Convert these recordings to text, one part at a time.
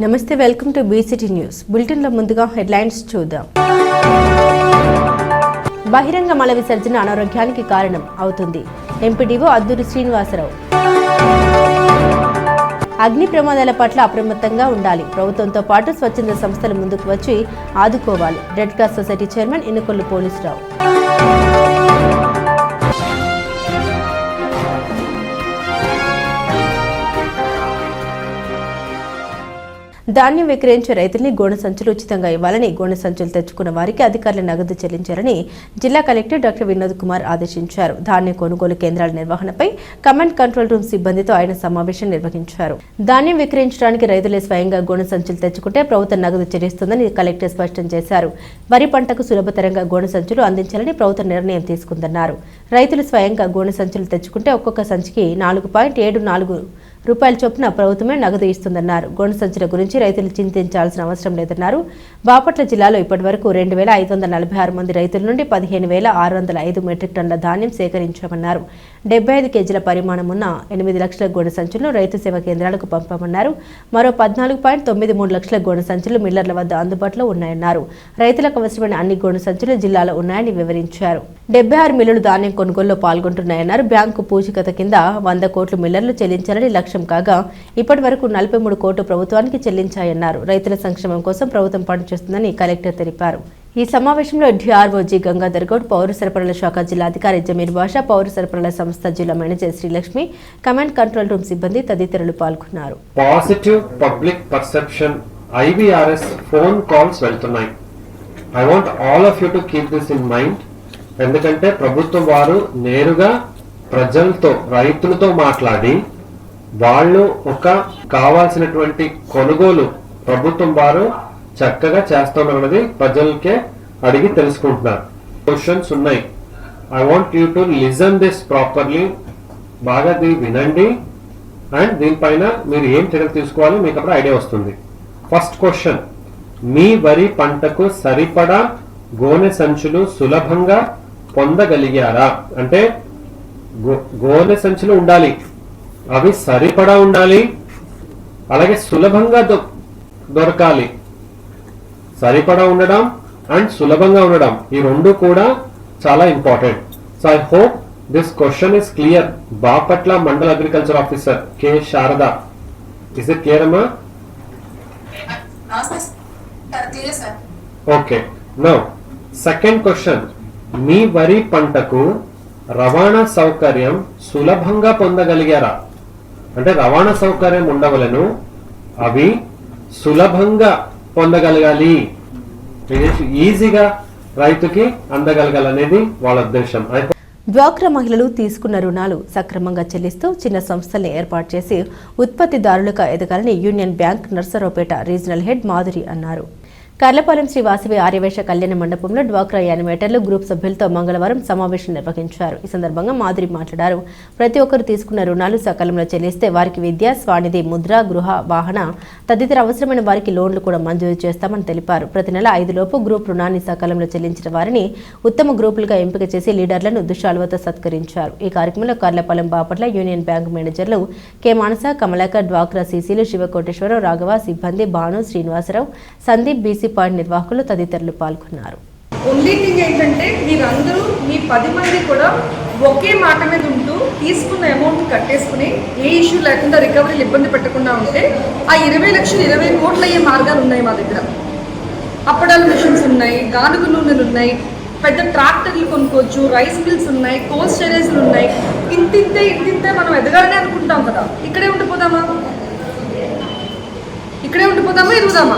నమస్తే, welcome to BCT news బులెటిన్లో ముందుగా హెడ్లైన్స్ చూద్దాం. బహిరంగ మల విసర్జన అనారోగ్యానికి కారణం అవుతుంది. ఎంపీడీఓ అద్దూరి శ్రీనివాసరావు. అగ్ని ప్రమాదాల పట్ల అప్రమత్తంగా ఉండాలి. ప్రభుత్వంతో పాటు స్వచ్ఛంద సంస్థలు ముందుకు వచ్చి ఆదుకోవాలి. Red Cross society chairman Inukollu Polisurao. ధాన్యం విక్రయించే రైతుల్ని గోనె సంచులు ఉచితంగా ఇవ్వాలని, గోనె సంచులు తెచ్చుకున్న వారికి అధికారులు నగదు చెల్లించాలని జిల్లా కలెక్టర్ డాక్టర్ వినోద్ కుమార్ ఆదేశించారు. ధాన్యం కొనుగోలు కేంద్రాల నిర్వహణపై కమాండ్ కంట్రోల్ రూమ్ సిబ్బందితో ఆయన సమావేశం నిర్వహించారు. ధాన్యం విక్రయించడానికి రైతులే స్వయంగా గోనె సంచులు తెచ్చుకుంటే ప్రభుత్వం నగదు చెల్లిస్తుందని కలెక్టర్ స్పష్టం చేశారు. వరి పంటకు సులభతరంగా గోనె సంచులు అందించాలని ప్రభుత్వం నిర్ణయం తీసుకుందన్నారు. రైతులు స్వయంగా గోనె సంచులు తెచ్చుకుంటే ఒక్కొక్క సంచికి 4.74 రూపాయల చొప్పున ప్రభుత్వమే నగదు ఇస్తుందన్నారు. గోనె సంచుల గురించి రైతులు చింతించాల్సిన అవసరం లేదన్నారు. బాపట్ల జిల్లాలో ఇప్పటివరకు 2,546 మంది రైతుల నుండి 15,605 మెట్రిక్ టన్నుల ధాన్యం సేకరించామన్నారు. 75 కేజీల పరిమాణం ఉన్న 8 లక్షల గోనె సంచులను రైతు సేవా కేంద్రాలకు పంపామన్నారు. మరో 14.93 లక్షల గోనె సంచులు మిల్లర్ల వద్ద అందుబాటులో ఉన్నాయన్నారు. రైతులకు అవసరమైన అన్ని గోనె సంచులు జిల్లాలో ఉన్నాయని వివరించారు. 76 మిల్లులు ధాన్యం కొనుగోలులో పాల్గొంటున్నాయన్నారు. బ్యాంకు పూచికత కింద 100 కోట్లు మిల్లర్లు చెల్లించాలని లక్ష్యం కాగా ఇప్పటి వరకు 43 కోట్లు ప్రభుత్వానికి చెల్లించాయన్నారు. రైతుల సంక్షేమం కోసం ప్రభుత్వం పనిచేస్తుందని కలెక్టర్ తెలిపారు. ఈ సమావేశంలో డిఆర్ఓజీ గంగాధర్ గౌడ్, పౌర సరఫరాల శాఖ జిల్లా అధికారి జమీర్ బాషా, పౌర సరఫరాల సంస్థ జిల్లా manager Srilakshmi, command control room సిబ్బంది తదితరులు పాల్గొన్నారు. Positive public perception IVRS phone calls వెళ్తున్నాయి. I want all of you to keep this in mind. ఎందుకంటే ప్రభుత్వం వారు నేరుగా ప్రజలతో, రైతులతో మాట్లాడి వాళ్ళు ఒక కావాల్సినటువంటి కొనుగోలు ప్రభుత్వం వారు చక్కగా చేస్తున్నది ప్రజలకే అడిగి తెలుసుకుంటున్నారు. క్వశ్చన్స్ ఉన్నాయి. I want you to listen this properly. బాగా వినండి అండ్ దీనిపైన మీరు ఏం చర్యలు తీసుకోవాలి మీకు అప్పుడు ఐడియా వస్తుంది. ఫస్ట్ క్వశ్చన్, మీ వరి పంటకు సరిపడా గోనె సంచులు సులభంగా పొందగలిగారా? అంటే గోనె సంచులు ఉండాలి, అవి సరిపడా ఉండాలి, అలాగే సులభంగా దొరకాలి. సరిపడా ఉండడం అండ్ సులభంగా ఉండడం, ఈ రెండు కూడా చాలా important. So I hope this question is clear. Bapatla మండల agriculture officer K Sarada, is it clear అమ్మా? ఓకే. నౌ సెకండ్ క్వశ్చన్, మీ వరి పంటకు రవాణా సౌకర్యం సులభంగా పొందగలిగారా? అంటే రవాణా సౌకర్యం ఉండవలను, అవి సులభంగా పొందగలగాలి, ఈజీగా రైతుకి అందగలగాలనేది వాళ్ళ ఉద్దేశం. డ్వాక్రా మహిళలు తీసుకున్న రుణాలు సక్రమంగా చెల్లిస్తూ చిన్న సంస్థల్ని ఏర్పాటు చేసి ఉత్పత్తిదారులుగా ఎదగాలని union bank Narasaraopet regional head Madhuri అన్నారు. కర్లపాలెం శ్రీ వాసవి ఆర్యవేశ కళ్యాణ మండపంలో డ్వాక్రా యానిమేటర్లు గ్రూప్ సభ్యులతో మంగళవారం సమావేశం నిర్వహించారు. ఈ సందర్భంగా మాధురి మాట్లాడారు. ప్రతి ఒక్కరు తీసుకున్న రుణాలు సకాలంలో చెల్లిస్తే వారికి విద్య, స్వానిధి, ముద్ర, గృహ, వాహన తదితర అవసరమైన వారికి లోన్లు కూడా మంజూరు చేస్తామని తెలిపారు. ప్రతి నెల 5 లోపు గ్రూప్ రుణాన్ని సకాలంలో చెల్లించిన వారిని ఉత్తమ గ్రూపులుగా ఎంపిక చేసి లీడర్లను దుశాలువతో సత్కరించారు. ఈ కార్యక్రమంలో కర్లపాలెం బాపట్ల యూనియన్ బ్యాంక్ మేనేజర్లు కె మానస, కమలాకర్, డ్వాక్రా సీసీలు శివకోటేశ్వరరావు, రాఘవ, సిబ్బంది, భాను, శ్రీనివాసరావు, సందీప్, బీసీ పాయింట్ నిర్వాహకులు తదితరులు పాల్గొన్నారు. ఓన్లీ థింగ్ ఏంటంటే మీరందరూ మీ 10 మంది కూడా ఒకే మాట మీద ఉంటూ తీసుకున్న అమౌంట్ కట్టేసుకుని ఏ ఇష్యూ లేకుండా రికవరీలు ఇబ్బంది పెట్టకుండా ఉంటే ఆ 20 లక్షలు 20 కోట్లు అయ్యే మార్గాలు ఉన్నాయి మా దగ్గర. అప్పడాల మిషన్స్ ఉన్నాయి, గానుగ నూనెలు ఉన్నాయి, పెద్ద ట్రాక్టర్లు కొనుక్కోవచ్చు, రైస్ మిల్స్ ఉన్నాయి, కోల్డ్ స్టోరేజ్లు ఉన్నాయి. ఇంతింతే మనం ఎదగాలని అనుకుంటాం కదా. ఇక్కడే ఉండిపోదామా ఎదుగుదామా?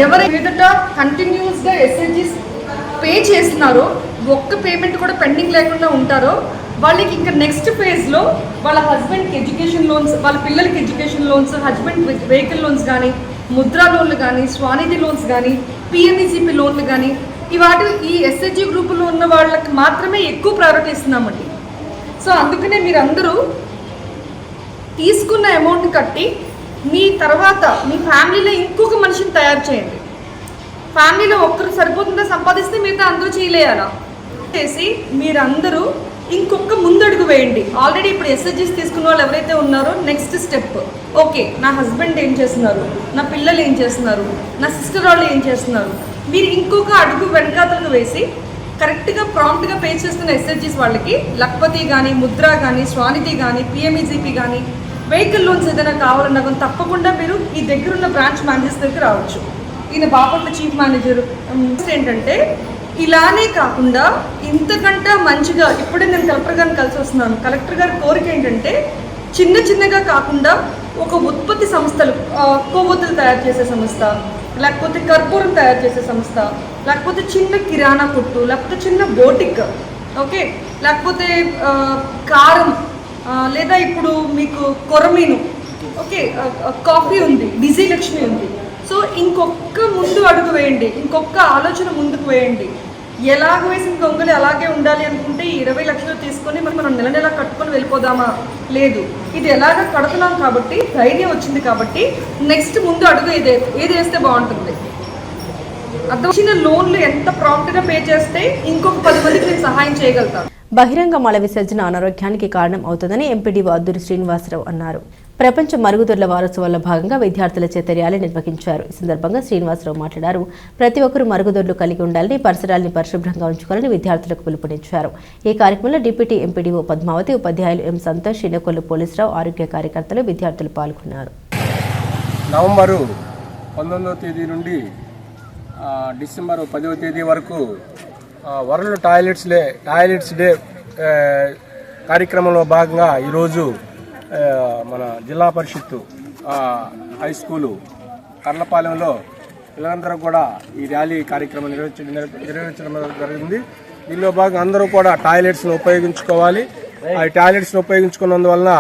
ఎవరు మీదట కంటిన్యూస్గా SHGs పే చేస్తున్నారో, ఒక్క పేమెంట్ కూడా పెండింగ్ లేకుండా ఉంటారో వాళ్ళకి ఇంకా నెక్స్ట్ ఫేజ్లో వాళ్ళ హస్బెండ్కి ఎడ్యుకేషన్ లోన్స్, వాళ్ళ పిల్లలకి education loans, husband vehicle loans కానీ, ముద్రా లోన్లు కానీ, స్వానిధి లోన్స్ కానీ, PMECP లోన్లు కానీ, ఈ SHG గ్రూపులో ఉన్న వాళ్ళకి మాత్రమే ఎక్కువ ప్రయారిటీ ఇస్తున్నామండి. సో అందుకనే మీరందరూ తీసుకున్న అమౌంట్ కట్టి మీ తర్వాత మీ ఫ్యామిలీలో ఇంకొక మనిషిని తయారు చేయండి. ఫ్యామిలీలో ఒక్కరు సరిపోతుందా సంపాదిస్తే మిగతా అందరూ చేయలేయాలా చేసి మీరందరూ ఇంకొక ముందడుగు వేయండి. వేయండి. ఆల్రెడీ ఇప్పుడు ఎస్హెచ్జిస్ తీసుకున్న వాళ్ళు ఎవరైతే ఉన్నారో నెక్స్ట్ స్టెప్, ఓకే నా హస్బెండ్ ఏం చేస్తున్నారు, నా పిల్లలు ఏం చేస్తున్నారు, నా సిస్టర్ వాళ్ళు ఏం చేస్తున్నారు, మీరు ఇంకొక అడుగు వెనకాతలకు వేసి కరెక్ట్గా ప్రాంప్ట్గా పే చేస్తున్న ఎస్హెచ్జిస్ వాళ్ళకి లక్పతి కానీ, ముద్ర కానీ, స్వానిధి కానీ, పిఎంఈజీపీ కానీ, వెహికల్ లోన్స్ ఏదైనా కావాలన్నా కానీ తప్పకుండా మీరు ఈ దగ్గరున్న బ్రాంచ్ మేనేజర్స్ దగ్గర రావచ్చు. ఈయన బాపట్ల చీఫ్ మేనేజర్. ఏంటంటే ఇలానే కాకుండా ఇంతకంటే మంచిగా, ఇప్పుడే నేను కలెక్టర్ గారిని కలిసి వస్తున్నాను. కలెక్టర్ గారి కోరిక ఏంటంటే చిన్నగా కాకుండా ఒక ఉత్పత్తి సంస్థలు, కొవ్వొత్తులు తయారు చేసే సంస్థ, లేకపోతే కర్పూరం తయారు చేసే సంస్థ, లేకపోతే చిన్న కిరాణా కొట్టు, లేకపోతే చిన్న బోటిక్, ఓకే, లేకపోతే కారం, లేదా ఇప్పుడు మీకు కొరమీను, ఓకే, కాఫీ ఉంది, బిజీ లక్ష్మి ఉంది. సో ఇంకొక ముందు అడుగు వేయండి, ఇంకొక ఆలోచన ముందుకు వేయండి. ఎలాగ వేసిన గొంగలి అలాగే ఉండాలి అనుకుంటే 20 లక్షలు తీసుకొని మనం నెల కట్టుకొని వెళ్ళిపోదామా? లేదు, ఇది ఎలాగ కడుతున్నాం కాబట్టి ధైర్యం వచ్చింది కాబట్టి నెక్స్ట్ ముందు అడుగు ఏది వేస్తే బాగుంటుంది. అర్థం వచ్చిన లోన్లు ఎంత ప్రాంప్ట్గా పే చేస్తే ఇంకొక 10 మందికి నేను సహాయం చేయగలుగుతాను. బహిరంగ మల విసర్జన అనారోగ్యానికి కారణం అవుతుందని ఎంపీడీఓ అద్దూరి శ్రీనివాసరావు అన్నారు. ప్రపంచ మరుగుదొడ్ల వారోత్సవాల్లో భాగంగా విద్యార్థుల చేత ర్యాలీ నిర్వహించారు. ఈ సందర్భంగా శ్రీనివాసరావు మాట్లాడారు. ప్రతి ఒక్కరూ మరుగుదొడ్లు కలిగి ఉండాలని, పరిసరాల్ని పరిశుభ్రంగా ఉంచుకోవాలని విద్యార్థులకు పిలుపునిచ్చారు. ఈ కార్యక్రమంలో డిప్యూటీ ఎంపీడీఓ పద్మావతి, ఉపాధ్యాయులు ఎం సంతోష్, ఇనకొల్లు పోలీసురావు, ఆరోగ్య కార్యకర్తలు, విద్యార్థులు పాల్గొన్నారు. నవంబరు 19వ తేదీ నుండి డిసెంబర్ 10వ తేదీ వరకు వరల్డ్ టాయిలెట్స్ డే కార్యక్రమంలో భాగంగా ఈరోజు మన జిల్లా పరిషత్తు హై స్కూలు కర్లపాలెంలో పిల్లలందరూ కూడా ఈ ర్యాలీ కార్యక్రమం నిర్వహించడం జరిగింది. దీనిలో భాగంగా అందరూ కూడా టాయిలెట్స్ను ఉపయోగించుకోవాలి. ఆ టాయిలెట్స్ను ఉపయోగించుకున్నందువలన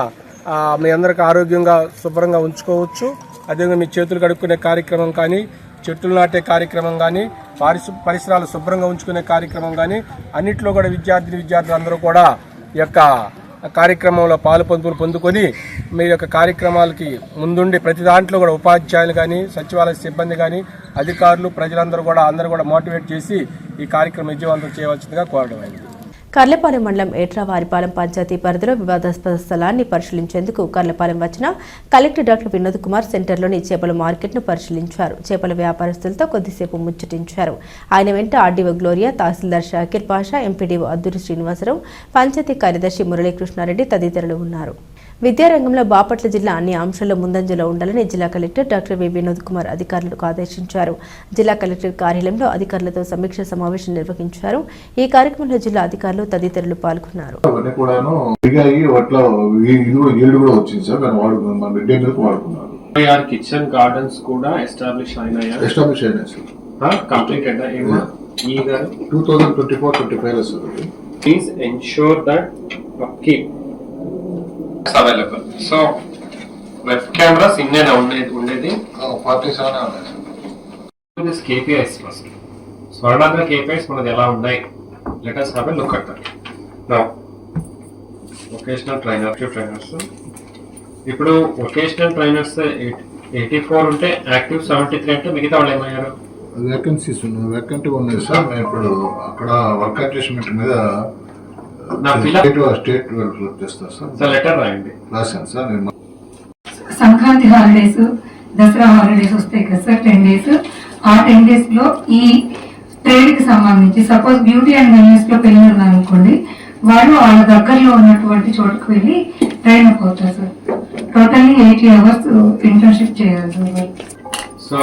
మీ అందరికీ ఆరోగ్యంగా శుభ్రంగా ఉంచుకోవచ్చు. అదేవిధంగా మీ చేతులు కడుక్కునే కార్యక్రమం కానీ, చెట్లు నాటే కార్యక్రమం కానీ, పరిసరాలు శుభ్రంగా ఉంచుకునే కార్యక్రమం కానీ అన్నింటిలో కూడా విద్యార్థులు అందరూ కూడా ఈ యొక్క కార్యక్రమంలో పొందుకొని మీ యొక్క కార్యక్రమాలకి ముందుండి ప్రతి దాంట్లో కూడా ఉపాధ్యాయులు కానీ, సచివాలయ సిబ్బంది కానీ, అధికారులు, ప్రజలందరూ కూడా మోటివేట్ చేసి ఈ కార్యక్రమం విజయవంతం చేయవలసిందిగా కోరడం అయింది. కర్లపాలెం మండలం ఏట్రావారిపాలెం పంచాయతీ పరిధిలో వివాదాస్పద స్థలాన్ని పరిశీలించేందుకు కర్లపాలెం వచ్చిన కలెక్టర్ డాక్టర్ వినోద్ కుమార్ సెంటర్లోని చేపల మార్కెట్ను పరిశీలించారు. చేపల వ్యాపారస్తులతో కొద్దిసేపు ముచ్చటించారు. ఆయన వెంట ఆర్డీఓ గ్లోరియా, తహసీల్దార్ షాకిర్ పాషా, ఎంపీడీఓ అద్దూరి శ్రీనివాసరావు, పంచాయతీ కార్యదర్శి మురళీకృష్ణారెడ్డి తదితరులు ఉన్నారు. విద్యారంగంలో బాపట్ల జిల్లా అన్ని అంశాల్లో ముందంజలో ఉండాలని జిల్లా collector doctor V Vinod Kumar అధికారులకు ఆదేశించారు. జిల్లా కలెక్టర్ కార్యాలయంలో అధికారులతో సమీక్ష సమావేశం నిర్వహించారు. ఈ కార్యక్రమంలో జిల్లా అధికారులు తదితరులు పాల్గొన్నారు. కిచెన్ గార్డెన్స్ కూడా ఎస్టాబ్లిష్ అయినాయి. Completed 2024-25 please ensure that upkeep available. So web cameras ఇన్నేనా ఉండేది 47 ఉన్నాయి. This KPIs first. Swarnandhra KPIs మనది ఎలా ఉన్నాయి? Let us have a look at that. Now vocational trainers. ఇప్పుడు వొకేషనల్ ట్రైనర్స్ 84 ఉంటే యాక్టివ్ 73 అంటే మిగతా వాళ్ళు ఏమయ్యారు? వేకెన్సీస్ ఉన్నాయి, వేకెంట్ ఉన్నాయి సార్. మేము ఇప్పుడు అక్కడ వర్క్ అడ్జస్ట్మెంట్ మీద స్టేట్ చేస్తారు సార్. లెటర్ రాయండి. రాశాను సార్. నేను సంక్రాంతి హాలిడేస్, దసరా హాలిడేస్ వస్తాయి కదా సార్, 10 days. ఆ 10 days లో ఈ ట్రేడ్ కి సంబంధించి సపోజ్ బ్యూటీ అండ్ వెల్నెస్ లో పెళ్లి అనుకోండి, వాళ్ళు వాళ్ళ దగ్గరలో ఉన్నటువంటి చోటుకు వెళ్ళి ట్రైన్ అప్ అవుతారు సార్. టోటల్లీ 80 hours ఇంటర్న్షిప్ చేయాలి సార్. సో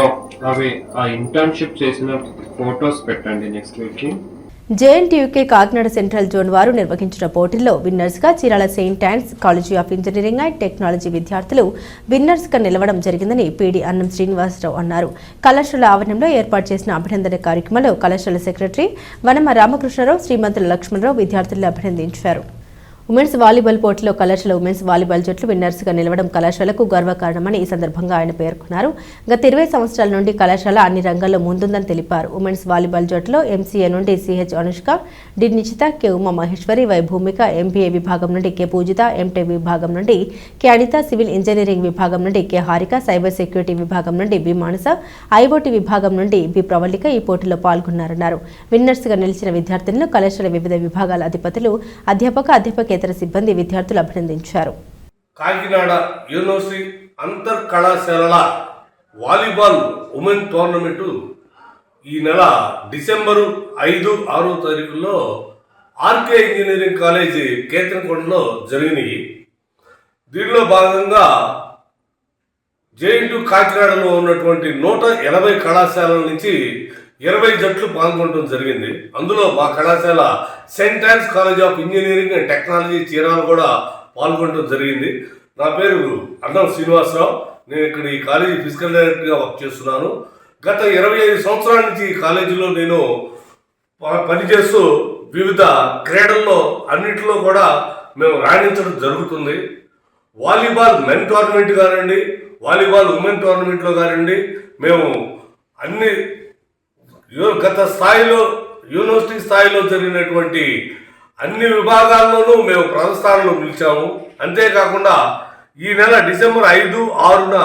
అవి ఆ ఇంటర్న్షిప్ చేసిన ఫోటోస్ పెట్టండి నెక్స్ట్ వీక్ కి. జేఎన్టీయూకే కాకినాడ సెంట్రల్ జోన్ వారు నిర్వహించిన పోటీల్లో విన్నర్స్ గా Chirala Saint Ann's College of Engineering and Technology విద్యార్థులు విన్నర్స్ గా నిలవడం జరిగిందని పీడీ అన్నం శ్రీనివాసరావు అన్నారు. కళాశాల ఆవరణంలో ఏర్పాటు చేసిన అభినందన కార్యక్రమంలో కళాశాల సెక్రటరీ వనమ రామకృష్ణరావు, శ్రీమంతుల లక్ష్మణరావు విద్యార్థులను అభినందించారు. ఉమెన్స్ వాలీబాల్ పోటీలో కళాశాల ఉమెన్స్ వాలీబాల్ జట్లు విన్నర్స్ గా నిలవడం కళాశాలకు గర్వకారణమని ఈ సందర్భంగా ఆయన పేర్కొన్నారు. గత 20 సంవత్సరాల నుండి కళాశాల అన్ని రంగాల్లో ముందుందని తెలిపారు. ఉమెన్స్ వాలీబాల్ జట్టులో ఎంసీఏ నుండి CH Anushka, D Nichita, K Uma Maheshwari, Y Bhoomika, MBA విభాగం నుండి కె పూజిత, ఎంటెక్ విభాగం నుండి కె అనిత, సివిల్ ఇంజనీరింగ్ విభాగం నుండి కె హారిక, సైబర్ సెక్యూరిటీ విభాగం నుండి బి మానస, ఐఓటీ విభాగం నుండి బి ప్రవళిక ఈ పోటీలో పాల్గొన్నారన్నారు. విన్నర్స్ గా నిలిచిన విద్యార్థులను కళాశాల వివిధ విభాగాల అధిపతులు, అధ్యాపక ఇతర సిబ్బంది, విద్యార్థులు అభినందించారు. కాకినాడ యూనివర్సిటీ అంతర్ కళాశాలల వాలీబాల్ ఉమెన్ టోర్నమెంటు ఈ నెల డిసెంబరు 5, 6 తారీఖుల్లో ఆర్కే ఇంజనీరింగ్ కాలేజీ కేత్రంకొండలో జరిగినాయి. దీనిలో భాగంగా జేఎన్‌టీయూ కాకినాడలో ఉన్నటువంటి 180 కళాశాలల నుంచి 20 జట్లు పాల్గొనడం జరిగింది. అందులో మా కళాశాల Saint Ann's College of Engineering and Technology Chirala కూడా పాల్గొనడం జరిగింది. నా పేరు అన్నం శ్రీనివాసరావు. నేను ఇక్కడ ఈ కాలేజీ ఫిజికల్ డైరెక్టర్గా వర్క్ చేస్తున్నాను. గత 25 సంవత్సరాల నుంచి ఈ కాలేజీలో నేను పనిచేస్తూ వివిధ క్రీడల్లో అన్నింటిలో కూడా మేము రాణించడం జరుగుతుంది. వాలీబాల్ మెన్ టోర్నమెంట్ కానివ్వండి, వాలీబాల్ ఉమెన్ టోర్నమెంట్లో కానివ్వండి, మేము అన్ని గత స్థాయిలో యూనివర్సిటీ స్థాయిలో జరిగినటువంటి అన్ని విభాగాల్లోనూ మేము ప్రథమ స్థానంలో నిలిచాము. అంతేకాకుండా ఈ నెల డిసెంబర్ 5, 6న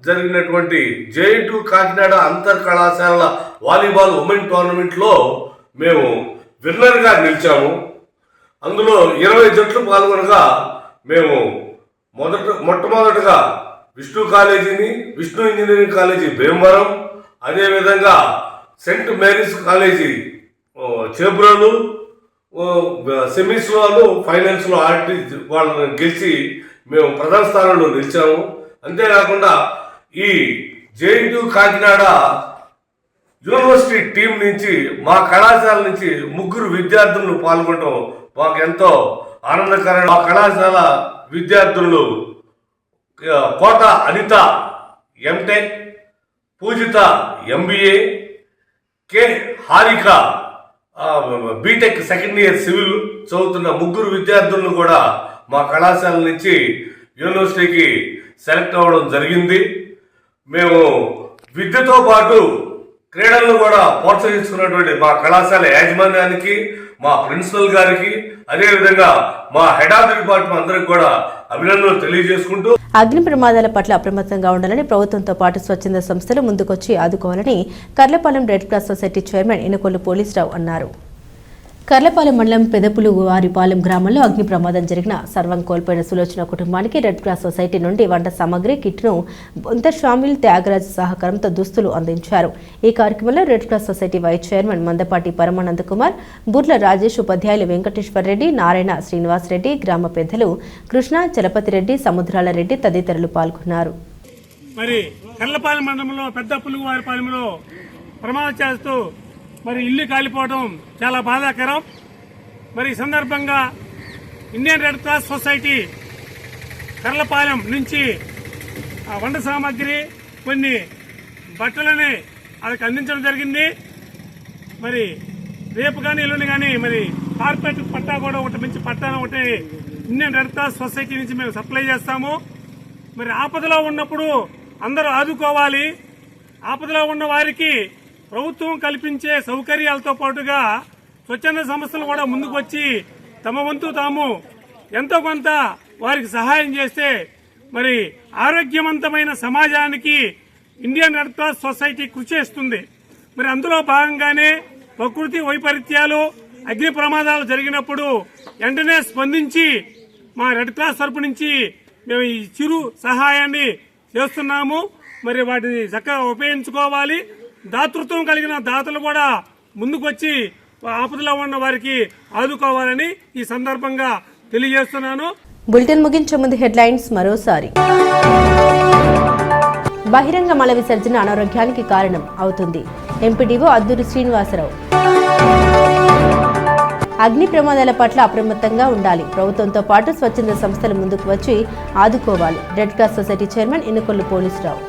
జరిగినటువంటి జేఎన్‌టీయూ కాకినాడ అంతర్ కళాశాలల వాలీబాల్ ఉమెన్ టోర్నమెంట్లో మేము విన్నర్గా నిలిచాము. అందులో 20 జట్లు పాల్గొనగా మేము మొట్టమొదటగా విష్ణు కాలేజీని, విష్ణు ఇంజనీరింగ్ కాలేజీ భీమవరం, అదేవిధంగా సెయింట్ మేరీస్ కాలేజీ చేబ్రోలు సెమీస్లో ఫైనల్స్లో ఆడి వాళ్ళని గెలిచి మేము ప్రథమ స్థానంలో నిలిచాము. అంతేకాకుండా ఈ జేఎన్‌టీయూ కాకినాడ యూనివర్సిటీ టీం నుంచి మా కళాశాల నుంచి 3 విద్యార్థులు పాల్గొనడం మాకు ఎంతో ఆనందకరం. మా కళాశాల విద్యార్థులు Kota Anitha MTech, Poojitha MBA, K Harika BTech second year civil చదువుతున్న 3 విద్యార్థులను కూడా మా కళాశాల నుంచి యూనివర్సిటీకి సెలెక్ట్ అవ్వడం జరిగింది. మేము విద్యతో పాటు క్రీడలను కూడా ప్రోత్సహిస్తున్నటువంటి మా కళాశాల యాజమాన్యానికి, మా ప్రిన్సిపల్ గారికి, అదేవిధంగా మా హెడ్ ఆఫ్ ది డిపార్ట్మెంట్ అందరికి కూడా అభినందనలు తెలియజేసుకుంటూ అగ్ని ప్రమాదాల పట్ల అప్రమత్తంగా ఉండాలని, ప్రభుత్వంతో పాటు స్వచ్ఛంద సంస్థలు ముందుకొచ్చి ఆదుకోవాలని Karlapalem red Cross society chairman Inakollu Polisurao అన్నారు. కర్లపాలెం మండలం పెదపులువారిపాలెం గ్రామంలో అగ్ని ప్రమాదం జరిగిన సర్వం కోల్పోయిన సులోచన కుటుంబానికి రెడ్ క్రాస్ సొసైటీ నుండి వంట సామగ్రి కిట్ను బొంత షామిల్ త్యాగరాజ్ సహకారంతో దుస్తులు అందించారు. ఈ కార్యక్రమంలో Red Cross Society vice chairman Mandapati Paramananda Kumar, Burla Rajesh, ఉపాధ్యాయులు వెంకటేశ్వర్ రెడ్డి, నారాయణ, శ్రీనివాస్ రెడ్డి, గ్రామ పెద్దలు కృష్ణ, చలపతి రెడ్డి, సముద్రాల రెడ్డి తదితరులు పాల్గొన్నారు. మరి కర్లపాలెం మండలంలో పెద్దపులువారిపాలెంలో ప్రమాదం చేస్తూ మరి ఇల్లు కాలిపోవడం చాలా బాధాకరం. మరి ఈ సందర్భంగా Indian red Cross society Karlapalem నుంచి వంట సామాగ్రి, కొన్ని బట్టలని వాళ్ళకి అందించడం జరిగింది. మరి రేపు కానీ ఎల్లుండి కానీ మరి కార్పొరేట్ పట్టా కూడా ఒకటి మంచి పట్టాను ఒకటి ఇండియన్ రెడ్ క్రాస్ సొసైటీ నుంచి మేము సప్లై చేస్తాము. మరి ఆపదలో ఉన్నప్పుడు అందరూ ఆదుకోవాలి. ఆపదలో ఉన్న వారికి ప్రభుత్వం కల్పించే సౌకర్యాలతో పాటుగా స్వచ్ఛంద సంస్థలు కూడా ముందుకు వచ్చి తమ వంతు తాము ఎంతో కొంత వారికి సహాయం చేస్తే మరి ఆరోగ్యవంతమైన సమాజానికి ఇండియన్ రెడ్ క్రాస్ సొసైటీ కృషి చేస్తుంది. మరి అందులో భాగంగానే ప్రకృతి వైపరీత్యాలు, అగ్ని ప్రమాదాలు జరిగినప్పుడు వెంటనే స్పందించి మా రెడ్ క్రాస్ తరపు నుంచి మేము ఈ చిరు సహాయాన్ని చేస్తున్నాము. మరి వాటిని చక్కగా ఉపయోగించుకోవాలి. దాతృత్వం కలిగిన దాతలు కూడా ముందుకొచ్చి ఆపదలో ఉన్న వారికి ఆదుకోవాలని ఈ సందర్భంగా తెలియజేస్తున్నాను. బులెటిన్ ముగించే ముందు హెడ్లైన్స్ మరోసారి. బహిరంగ మల విసర్జన అనారోగ్యానికి కారణం అవుతుంది, ఎంపీడీఓ అద్దూరి శ్రీనివాసరావు. అగ్ని ప్రమాదాల పట్ల అప్రమత్తంగా ఉండాలి, ప్రభుత్వంతో పాటు స్వచ్ఛంద సంస్థలు ముందుకు వచ్చి ఆదుకోవాలి, red Cross society chairman Inakollu Polisurao.